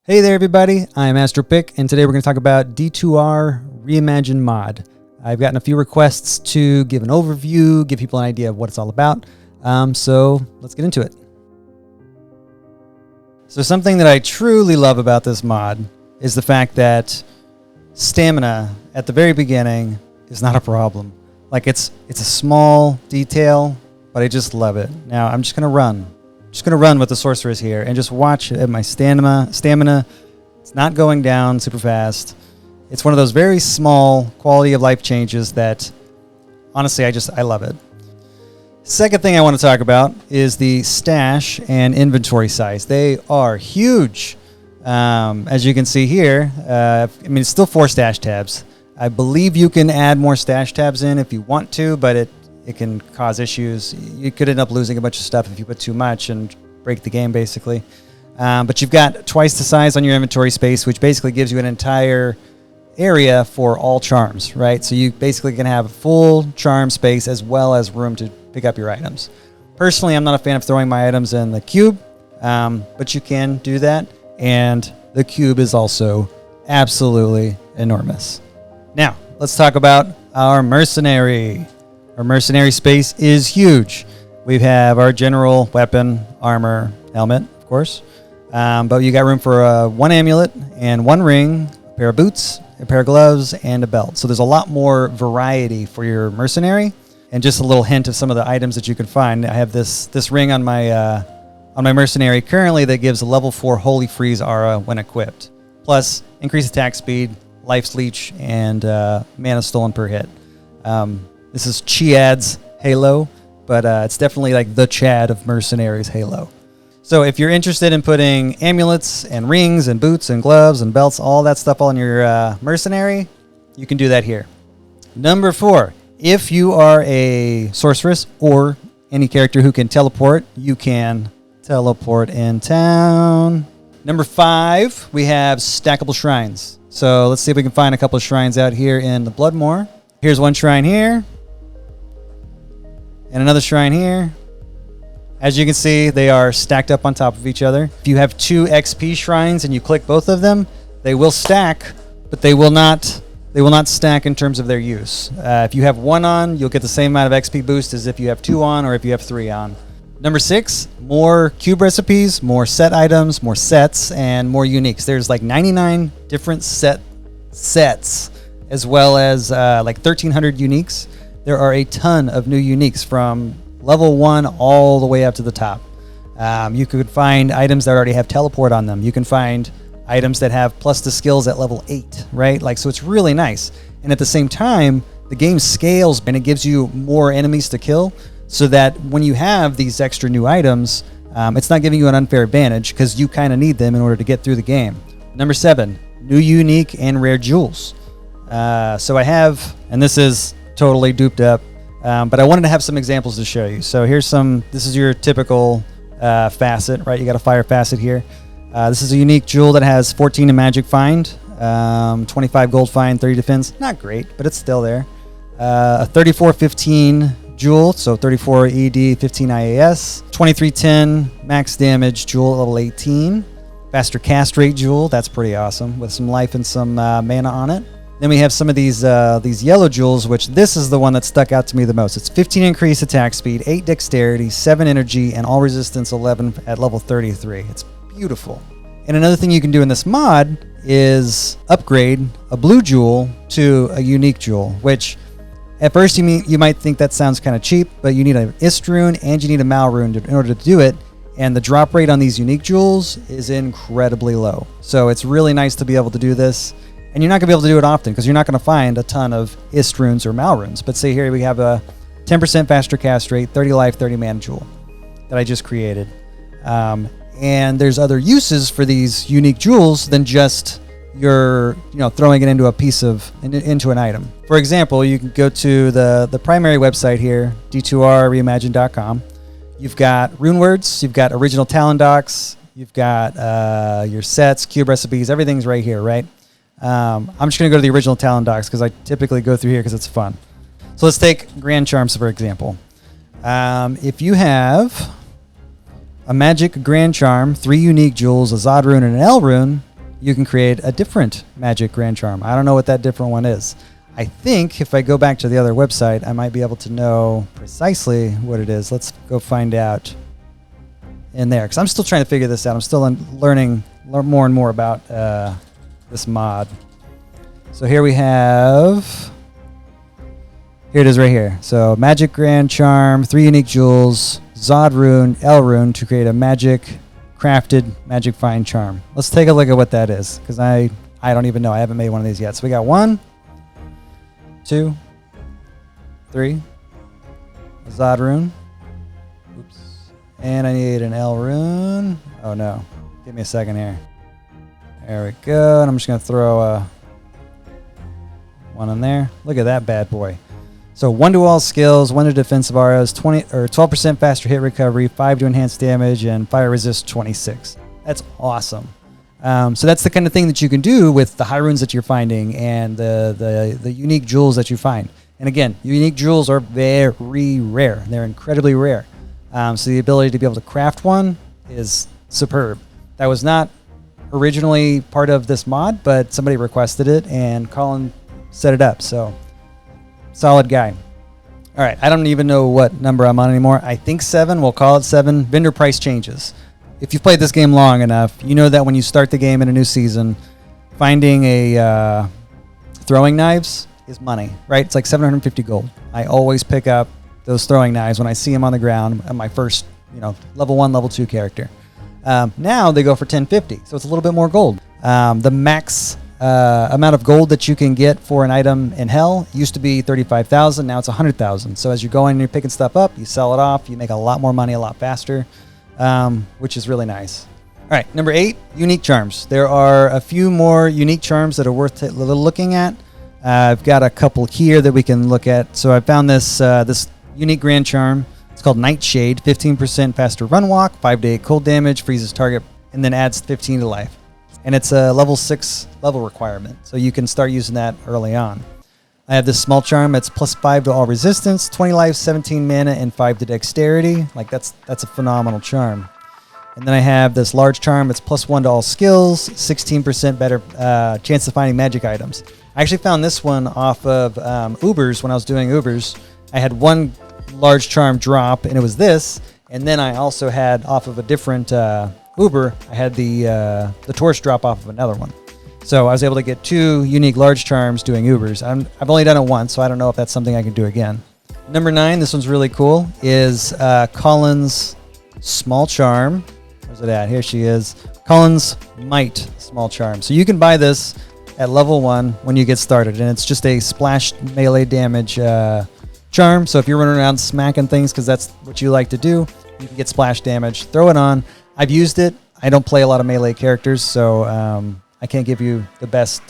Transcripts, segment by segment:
Hey there everybody, I'm AstroPick, and today we're going to talk about D2R Reimagined mod. I've gotten a few requests to give an overview, give people an idea of what it's all about, so let's get into it. So something that I truly love about this mod is the fact that stamina at the very beginning is not a problem. Like it's a small detail, but I just love it. Now I'm just going to run. Just going to run with the sorceress here and just watch at my stamina. It's not going down super fast. It's one of those very small quality of life changes that honestly I love it. Second thing I want to talk about is the stash and inventory size. They are huge. As you can see here, it's still 4 stash tabs. I believe you can add more stash tabs in if you want to, but it can cause issues. You could end up losing a bunch of stuff if you put too much and break the game, basically. But you've got twice the size on your inventory space, which basically gives you an entire area for all charms, right? So you basically can have a full charm space as well as room to pick up your items. Personally, I'm not a fan of throwing my items in the cube, but you can do that. And the cube is also absolutely enormous. Now, let's talk about our mercenary. Our mercenary space is huge. We have our general weapon, armor, helmet, of course. But you got room for 1 amulet and 1 ring, a pair of boots, a pair of gloves, and a belt. So there's a lot more variety for your mercenary. And just a little hint of some of the items that you can find. I have this ring on my mercenary currently that gives a level 4 Holy Freeze aura when equipped. Plus, increased attack speed, life's leech, and mana stolen per hit. This is Chiad's Halo, but it's definitely like the Chad of mercenaries Halo. So if you're interested in putting amulets and rings and boots and gloves and belts, all that stuff on your mercenary, you can do that here. Number 4, if you are a sorceress or any character who can teleport, you can teleport in town. Number 5, we have Stackable Shrines. So let's see if we can find a couple of shrines out here in the Bloodmoor. Here's one shrine here. And another shrine here. As you can see, they are stacked up on top of each other. If you have 2 XP shrines and you click both of them, they will stack, but they will not stack in terms of their use. If you have 1 on, you'll get the same amount of XP boost as if you have 2 on or if you have 3 on. Number 6, more cube recipes, more set items, more sets, and more uniques. There's like 99 different sets, as well as like 1,300 uniques. There are a ton of new uniques from level 1 all the way up to the top. You could find items that already have teleport on them. You can find items that have plus the skills at level 8, right? So it's really nice. And at the same time, the game scales and it gives you more enemies to kill so that when you have these extra new items, it's not giving you an unfair advantage because you kind of need them in order to get through the game. Number 7, new unique and rare jewels. So I have, and this is totally duped up, but I wanted to have some examples to show you. So here's this is your typical facet, right? You got a fire facet here. This is a unique jewel that has 14 in magic find, 25 gold find, 30 defense. Not great, but it's still there. A 34-15 jewel, so 34 ED, 15 IAS. 23-10 max damage jewel, level 18. Faster cast rate jewel, that's pretty awesome, with some life and some mana on it. Then we have some of these yellow jewels, which this is the one that stuck out to me the most. It's 15 increased attack speed, 8 dexterity, 7 energy, and all resistance 11 at level 33. It's beautiful. And another thing you can do in this mod is upgrade a blue jewel to a unique jewel, which at first you might think that sounds kind of cheap, but you need an Ist rune and you need a Mal rune in order to do it. And the drop rate on these unique jewels is incredibly low. So it's really nice to be able to do this. And you're not going to be able to do it often because you're not going to find a ton of Ist runes or Mal runes. But say here we have a 10% faster cast rate, 30 life, 30 mana jewel that I just created. And there's other uses for these unique jewels than just your, throwing it into into an item. For example, you can go to the primary website here, D2R Reimagined.com. You've got rune words, you've got original talent docs, you've got your sets, cube recipes, everything's right here, right? I'm just going to go to the original talent docs because I typically go through here because it's fun. So let's take Grand Charms, for example. If you have a magic Grand Charm, 3 unique jewels, a Zod rune, and an L rune, you can create a different magic grand charm. I don't know what that different one is. I think if I go back to the other website, I might be able to know precisely what it is. Let's go find out in there, because I'm still trying to figure this out. I'm still learning more and more about this mod. So here we have, here it is right here. So Magic Grand Charm, 3 unique jewels, Zod Rune, L Rune to create a magic crafted magic find charm. Let's take a look at what that is, because I don't even know. I haven't made one of these yet. So we got 1, 2, 3, Zod Rune. Oops. And I need an L Rune. Oh no. Give me a second here. There we go. And I'm just going to throw one in there. Look at that bad boy. So 1 to all skills, 1 to defensive auras, 12% faster hit recovery, 5 to enhance damage, and fire resist 26. That's awesome. So that's the kind of thing that you can do with the high runes that you're finding and the unique jewels that you find. And again, unique jewels are very rare. They're incredibly rare. So the ability to be able to craft one is superb. That was not originally part of this mod, but somebody requested it and Colin set it up. So solid guy. All right, I don't even know what number I'm on anymore. I think 7. We'll call it 7. Vendor price changes. If you've played this game long enough, you know that when you start the game in a new season, finding a throwing knives is money, right? It's like 750 gold. I always pick up those throwing knives when I see them on the ground at my first, level 1, level 2 character. Now they go for 1050, so it's a little bit more gold. The max amount of gold that you can get for an item in Hell used to be 35,000. Now it's 100,000. So as you're going and you're picking stuff up, you sell it off, you make a lot more money a lot faster, which is really nice. All right, number 8, unique charms. There are a few more unique charms that are worth looking at. I've got a couple here that we can look at. So I found this this unique grand charm. It's called Nightshade. 15% faster run walk, 5 to 8 cold damage, freezes target, and then adds 15 to life. And it's a level 6 level requirement, so you can start using that early on. I have this small charm that's +5 to all resistance, 20 life, 17 mana, and 5 to dexterity. Like that's a phenomenal charm. And then I have this large charm that's +1 to all skills, 16% better chance of finding magic items. I actually found this one off of Ubers when I was doing Ubers. I had one large charm drop, and it was this. And then I also had off of a different Uber, I had the torch drop off of another one. So I was able to get 2 unique large charms doing Ubers. I've only done it once, so I don't know if that's something I can do again. Number 9, this one's really cool, is Colin's small charm. Where's it at? Here she is. Colin's Might small charm. So you can buy this at level 1 when you get started, and it's just a splash melee damage charm. So if you're running around smacking things because that's what you like to do, you can get splash damage. Throw it on. I've used it. I don't play a lot of melee characters, so I can't give you the best,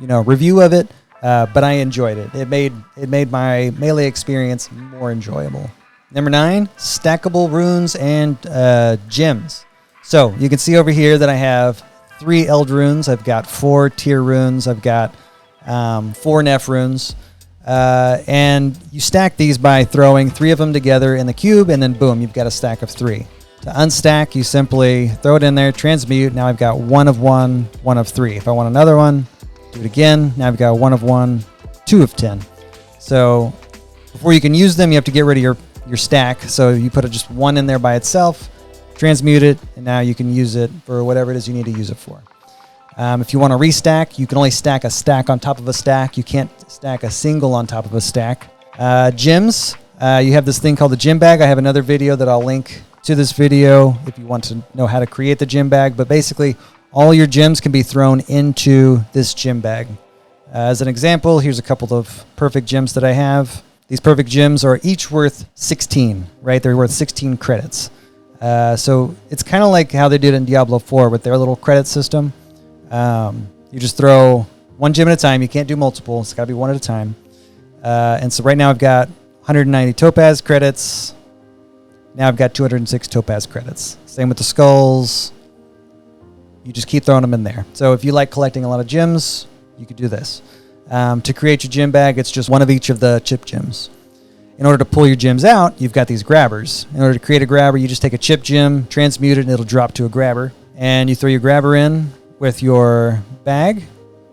review of it. But I enjoyed it. It made my melee experience more enjoyable. Number 9, stackable runes and gems. So you can see over here that I have 3 Eld runes. I've got 4 tier runes. I've got 4 Nef runes. And you stack these by throwing 3 of them together in the cube, and then boom, you've got a stack of 3. To unstack, you simply throw it in there, transmute. Now I've got 1 of 1, 1 of 3. If I want another one, do it again. Now I've got 1 of 1, 2 of 10. So before you can use them, you have to get rid of your stack. So you put just 1 in there by itself, transmute it, and now you can use it for whatever it is you need to use it for. If you want to restack, you can only stack a stack on top of a stack. You can't stack a single on top of a stack. Gems, you have this thing called the gem bag. I have another video that I'll link to this video if you want to know how to create the gem bag. But basically, all your gems can be thrown into this gem bag. As an example, here's a couple of perfect gems that I have. These perfect gems are each worth 16, right? They're worth 16 credits. So it's kind of like how they did in Diablo 4 with their little credit system. You just throw 1 gem at a time. You can't do multiple. It's got to be 1 at a time. And so right now I've got 190 topaz credits. Now I've got 206 topaz credits. Same with the skulls. You just keep throwing them in there. So if you like collecting a lot of gems, you could do this. To create your gem bag, it's just 1 of each of the chip gems. In order to pull your gems out, you've got these grabbers. In order to create a grabber, you just take a chip gem, transmute it, and it'll drop to a grabber. And you throw your grabber in, with your bag,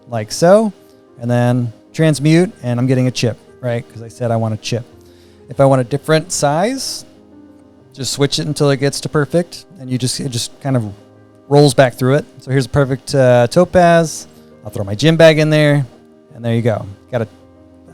like so, and then transmute, and I'm getting a chip, right? Because I said I want a chip. If I want a different size, just switch it until it gets to perfect, and it just kind of rolls back through it. So here's a perfect topaz. I'll throw my gem bag in there, and there you go.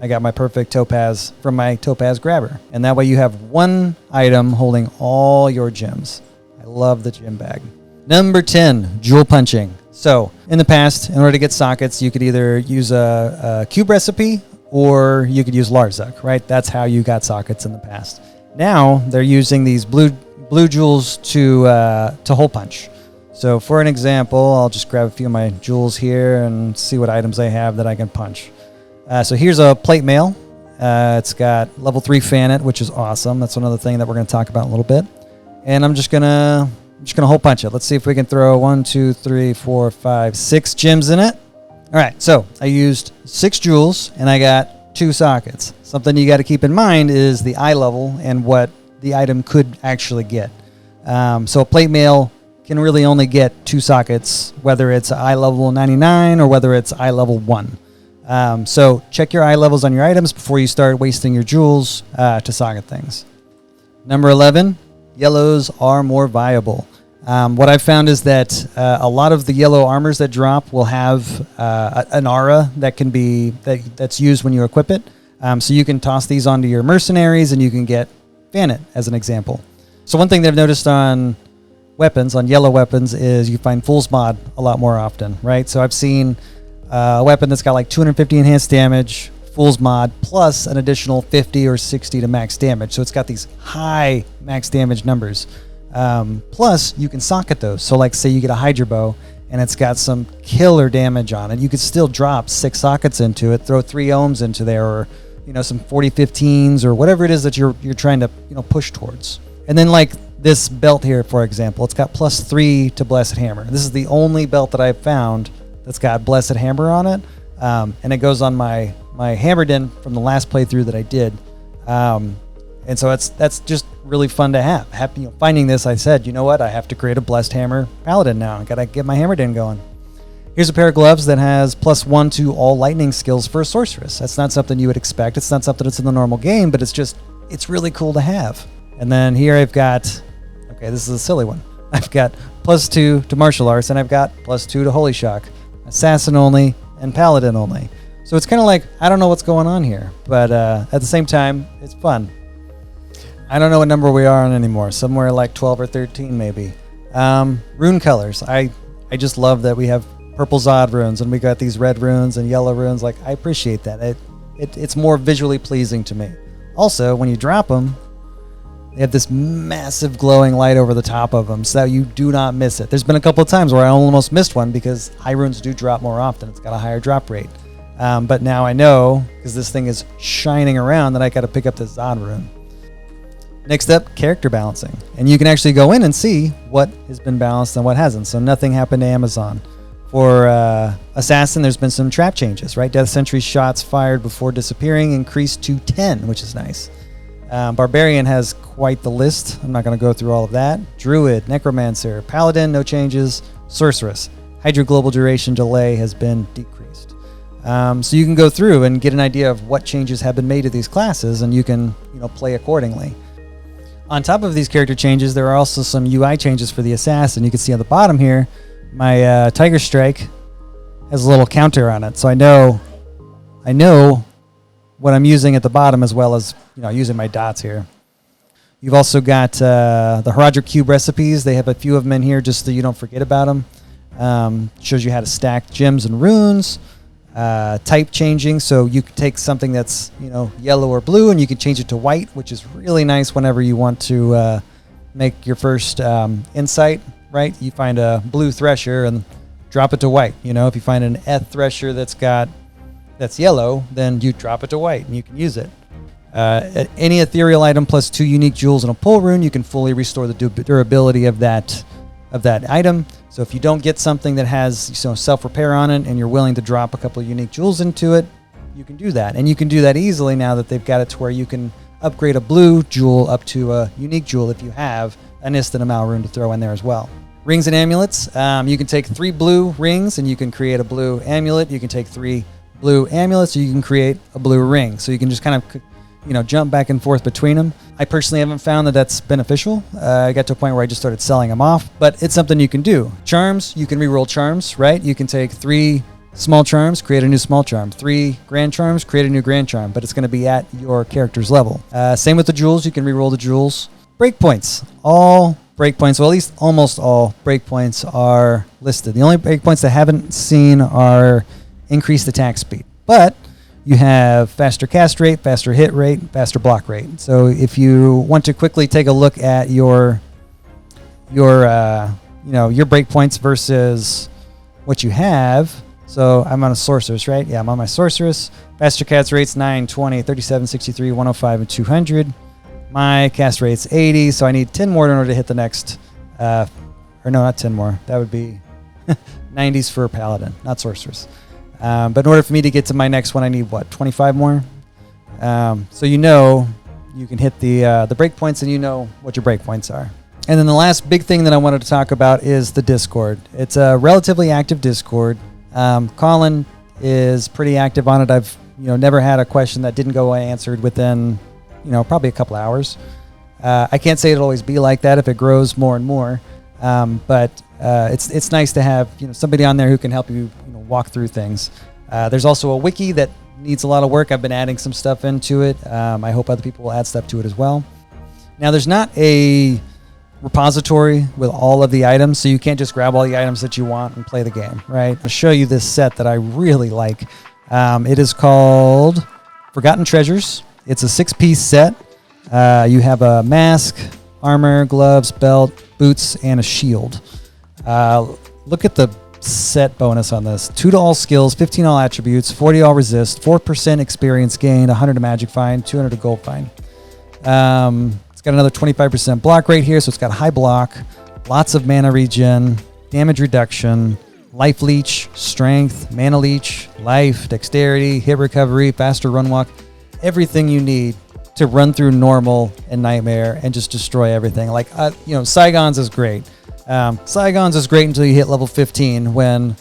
I got my perfect topaz from my topaz grabber. And that way you have one item holding all your gems. I love the gem bag. Number 10, jewel punching. So in the past, in order to get sockets, you could either use a cube recipe or you could use Larzuk, right? That's how you got sockets in the past. Now they're using these blue jewels to hole punch. So for an example, I'll just grab a few of my jewels here and see what items I have that I can punch. So here's a plate mail. It's got level 3 Fanet, which is awesome. That's another thing that we're going to talk about in a little bit. And I'm just gonna hole punch it. Let's see if we can throw 1, 2, 3, 4, 5, 6 gems in it. All right, so I used 6 jewels and I got 2 sockets. Something you got to keep in mind is the eye level and what the item could actually get. So a plate mail can really only get 2 sockets, whether it's eye level 99 or whether it's eye level 1. So check your eye levels on your items before you start wasting your jewels to socket things. Number 11, yellows are more viable. What I've found is that a lot of the yellow armors that drop will have an aura that can be that's used when you equip it. So you can toss these onto your mercenaries and you can get Fanet as an example. So one thing that I've noticed on weapons, on yellow weapons, is you find Fool's Mod a lot more often, right? So I've seen a weapon that's got like 250 enhanced damage, Fool's Mod, plus an additional 50 or 60 to max damage. So it's got these high max damage numbers. Plus, you can socket those. So like say you get a Hydra Bow and it's got some killer damage on it. You could still drop 6 sockets into it, throw 3 ohms into there, or some 4015s or whatever it is that you're trying to push towards. And then like this belt here, for example, it's got +3 to Blessed Hammer. This is the only belt that I've found that's got Blessed Hammer on it, and it goes on my Hammerden from the last playthrough that I did, and so that's just really fun to have. Finding this, I said, you know what, I have to create a Blessed Hammer Paladin now. I gotta get my Hammerden going. Here's a pair of gloves that has +1 to all lightning skills for a sorceress. That's not something you would expect. It's not something that's in the normal game, but it's really cool to have. And then here I've got, okay, this is a silly one. I've got +2 to martial arts, and I've got +2 to Holy Shock. Assassin only and Paladin only. So it's kind of like, I don't know what's going on here, but at the same time, it's fun. I don't know what number we are on anymore. Somewhere like 12 or 13 maybe. Rune colors. I just love that we have purple Zod runes and we got these red runes and yellow runes. Like, I appreciate that. It's more visually pleasing to me. Also, when you drop them, they have this massive glowing light over the top of them so that you do not miss it. There's been a couple of times where I almost missed one because high runes do drop more often. It's got a higher drop rate. But now I know, because this thing is shining around, that I got to pick up this Zod rune. Next up, character balancing. And you can actually go in and see what has been balanced and what hasn't. So nothing happened to Amazon. For Assassin, there's been some trap changes, right? Death Sentry shots fired before disappearing increased to 10, which is nice. Barbarian has quite the list. I'm not going to go through all of that. Druid, Necromancer, Paladin, no changes. Sorceress, Hydra global duration delay has been decreased. So you can go through and get an idea of what changes have been made to these classes, and you can play accordingly. On top of these character changes, there are also some UI changes for the Assassin. You can see on the bottom here, my Tiger Strike has a little counter on it, so I know what I'm using at the bottom as well as using my dots here. You've also got the Herodric Cube recipes. They have a few of them in here just so you don't forget about them. Shows you how to stack gems and runes. Type changing, so you can take something that's yellow or blue and you can change it to white, which is really nice whenever you want to make your first insight, right? You find a blue thresher and drop it to white. If you find an Eth thresher that's yellow, then you drop it to white and you can use it. Any ethereal item plus 2 unique jewels and a pull rune, you can fully restore the durability of that item. So if you don't get something that has self-repair on it and you're willing to drop a couple of unique jewels into it, you can do that. And you can do that easily now that they've got it to where you can upgrade a blue jewel up to a unique jewel if you have an instant amount rune to throw in there as well. Rings and amulets. You can take 3 blue rings and you can create a blue amulet. You can take 3 blue amulets, or you can create a blue ring. So you can just kind of, jump back and forth between them. I personally haven't found that that's beneficial. I got to a point where I just started selling them off, but it's something you can do. Charms, you can reroll charms, right? You can take 3 small charms, create a new small charm. 3 grand charms, create a new grand charm, but it's going to be at your character's level. Same with the jewels. You can reroll the jewels. Breakpoints. All breakpoints, well, at least almost all breakpoints are listed. The only breakpoints that I haven't seen are increased attack speed. But you have faster cast rate, faster hit rate, faster block rate. So if you want to quickly take a look at your breakpoints versus what you have. So I'm on a sorceress, right? Yeah, I'm on my sorceress. Faster cast rate's 9, 20, 37, 63, 105, and 200. My cast rate's 80, so I need 10 more in order to hit the next, or no, not 10 more. That would be 90s for paladin, not sorceress. But in order for me to get to my next one, I need, 25 more? So you can hit the breakpoints and you know what your breakpoints are. And then the last big thing that I wanted to talk about is the Discord. It's a relatively active Discord. Colin is pretty active on it. I've never had a question that didn't go unanswered within probably a couple hours. I can't say it'll always be like that if it grows more and more, but it's nice to have somebody on there who can help you walk through things. There's also a wiki that needs a lot of work. I've been adding some stuff into it. I hope other people will add stuff to it as well. Now, there's not a repository with all of the items, so you can't just grab all the items that you want and play the game, right? I'll show you this set that I really like. It is called Forgotten Treasures. It's a 6-piece set. You have a mask, armor, gloves, belt, boots, and a shield. Look at the set bonus on this. 2 to all skills, 15 all attributes, 40 all resist, 4% experience gain, 100 to magic find, 200 to gold find. It's got another 25% block rate here, so it's got high block, lots of mana regen, damage reduction, life leech, strength, mana leech, life, dexterity, hit recovery, faster run walk, everything you need to run through normal and nightmare and just destroy everything. Like, Saigon's is great. Saigon's is great until you hit level 15 when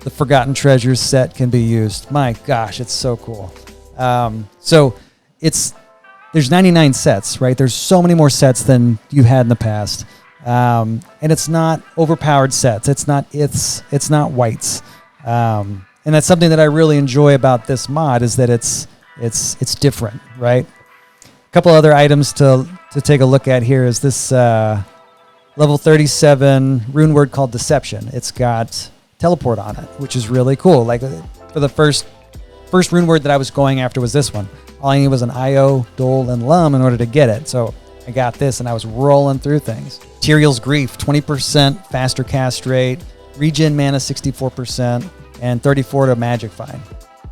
the Forgotten Treasures set can be used. My gosh, it's so cool. There's 99 sets, right? There's so many more sets than you've had in the past. And it's not overpowered sets. It's not whites. And that's something that I really enjoy about this mod is that it's different, right? A couple other items to take a look at here is this level 37 rune word called Deception. It's got teleport on it, which is really cool. Like for the first rune word that I was going after was this one. All I needed was an Io, Dole, and Lum in order to get it. So I got this and I was rolling through things. Tyrael's Grief, 20% faster cast rate, regen mana 64%, and 34 to magic find.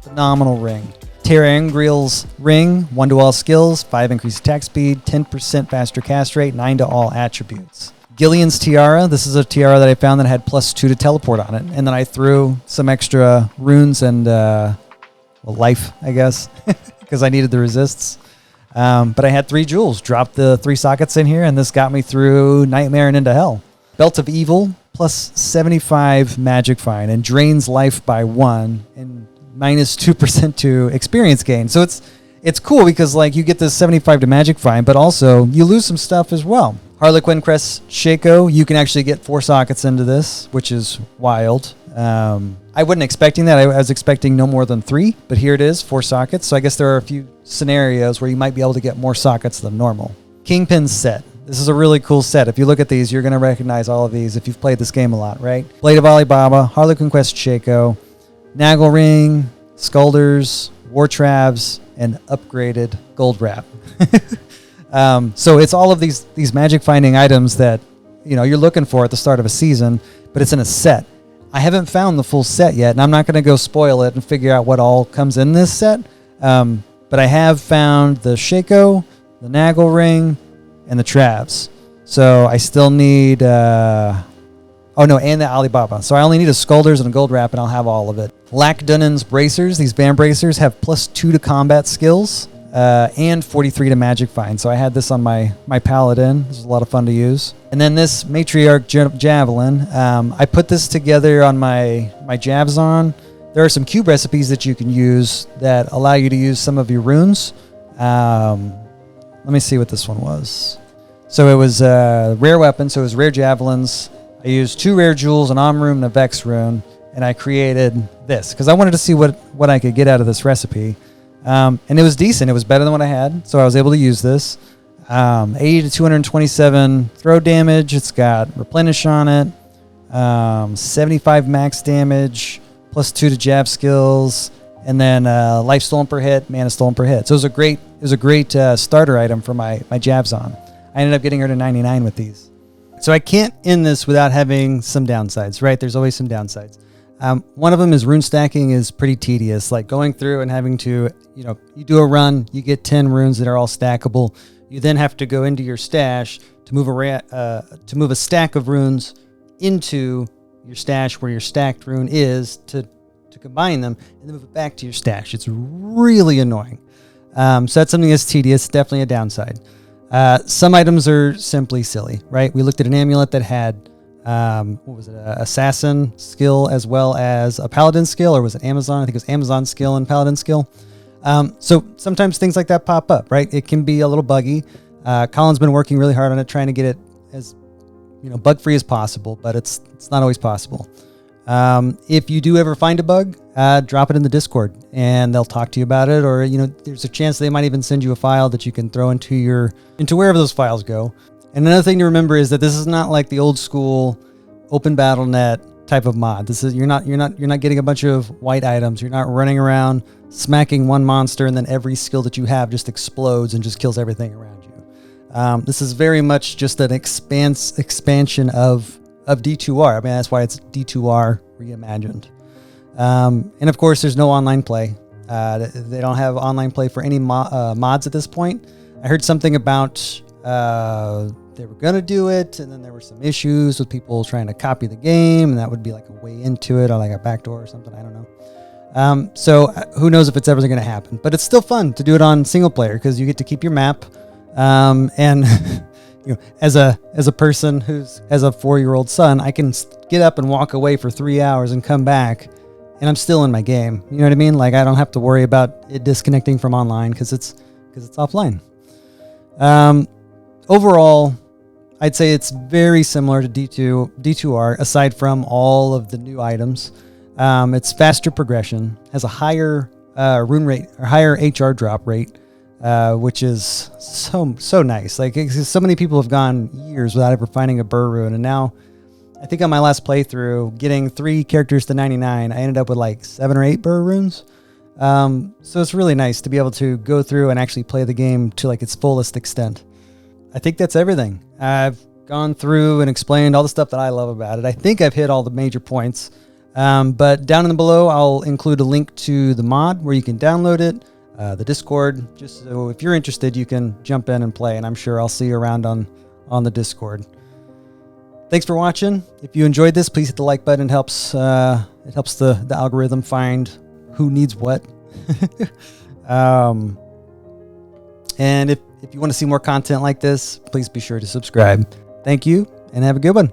Phenomenal ring. Terangriel's Ring, 1 to all skills, 5 increased attack speed, 10% faster cast rate, 9 to all attributes. Gillian's Tiara, this is a tiara that I found that had +2 to teleport on it. And then I threw some extra runes and life, I guess, because I needed the resists. But I had 3 jewels, dropped the 3 sockets in here, and this got me through Nightmare and into Hell. Belt of Evil, +75 magic find, and drains life by 1, and -2% to experience gain. So it's cool because like you get this 75 to magic find, but also you lose some stuff as well. Harlequin Crest Shaco, you can actually get 4 sockets into this, which is wild. I wasn't expecting that. I was expecting no more than 3, but here it is, 4 sockets. So I guess there are a few scenarios where you might be able to get more sockets than normal. Kingpin set. This is a really cool set. If you look at these, you're going to recognize all of these if you've played this game a lot, right? Blade of Alibaba, Harlequin Quest Shaco, Nagel Ring, Skulders, War Travs, and upgraded Gold Wrap. So it's all of these magic finding items that you're looking for at the start of a season, but it's in a set. I haven't found the full set yet, and I'm not going to go spoil it and figure out what all comes in this set. But I have found the Shaco, the Nagel Ring, and the Travs. So I still need... and the Alibaba. So I only need a Skulders and a Gold Wrap, and I'll have all of it. Lack Dunnan's Bracers. These band bracers have +2 to combat skills. and 43 to magic find. So I had this on my paladin. This was a lot of fun to use. And then this matriarch javelin, I put this together on my Javzon. There are some cube recipes that you can use that allow you to use some of your runes. Let me see what this one was. So it was a rare weapon. So it was rare javelins. I used 2 rare jewels, an Om rune and a Vex rune, and I created this because I wanted to see what I could get out of this recipe. And it was decent. It was better than what I had, so I was able to use this. 80 to 227 throw damage. It's got replenish on it. 75 max damage, plus 2 to jab skills, and then life stolen per hit, mana stolen per hit. So it was a great starter item for my Javzon. I ended up getting her to 99 with these. So I can't end this without having some downsides, right? There's always some downsides. One of them is rune stacking is pretty tedious, like going through and having to, you do a run, you get 10 runes that are all stackable. You then have to go into your stash to move a stack of runes into your stash where your stacked rune is to combine them and then move it back to your stash. It's really annoying. So that's something that's tedious, definitely a downside. Some items are simply silly, right? We looked at an amulet that had what was it, assassin skill as well as a paladin skill, or was it Amazon? I think it was Amazon skill and paladin skill. So sometimes things like that pop up, right? It can be a little buggy. Colin's been working really hard on it, trying to get it as bug-free as possible, but it's not always possible. If you do ever find a bug, drop it in the Discord and they'll talk to you about it, or there's a chance they might even send you a file that you can throw into wherever those files go. And another thing to remember is that this is not like the old school open BattleNet type of mod. This is you're not getting a bunch of white items. You're not running around smacking one monster and then every skill that you have just explodes and just kills everything around you. This is very much just an expansion of D2R. I mean, that's why it's D2R Reimagined. And of course, there's no online play. They don't have online play for any mods at this point. I heard something about they were going to do it, and then there were some issues with people trying to copy the game, and that would be like a way into it or like a backdoor or something. I don't know. So who knows if it's ever going to happen, but it's still fun to do it on single player because you get to keep your map. And as a person who's has a 4-year-old son, I can get up and walk away for 3 hours and come back and I'm still in my game. You know what I mean? Like I don't have to worry about it disconnecting from online because it's offline. Overall, I'd say it's very similar to D2R, aside from all of the new items. It's faster progression, has a higher rune rate or higher HR drop rate, which is so nice. Like so many people have gone years without ever finding a burr rune, and now I think on my last playthrough, getting 3 characters to 99, I ended up with like 7 or 8 burr runes. So it's really nice to be able to go through and actually play the game to like its fullest extent. I think that's everything. I've gone through and explained all the stuff that I love about it. I think I've hit all the major points. But down in the below, I'll include a link to the mod where you can download it, the Discord, just so if you're interested, you can jump in and play, and I'm sure I'll see you around on the Discord. Thanks for watching. If you enjoyed this, please hit the like button. It helps the algorithm find who needs what. And if you want to see more content like this, please be sure to subscribe. Thank you, and have a good one.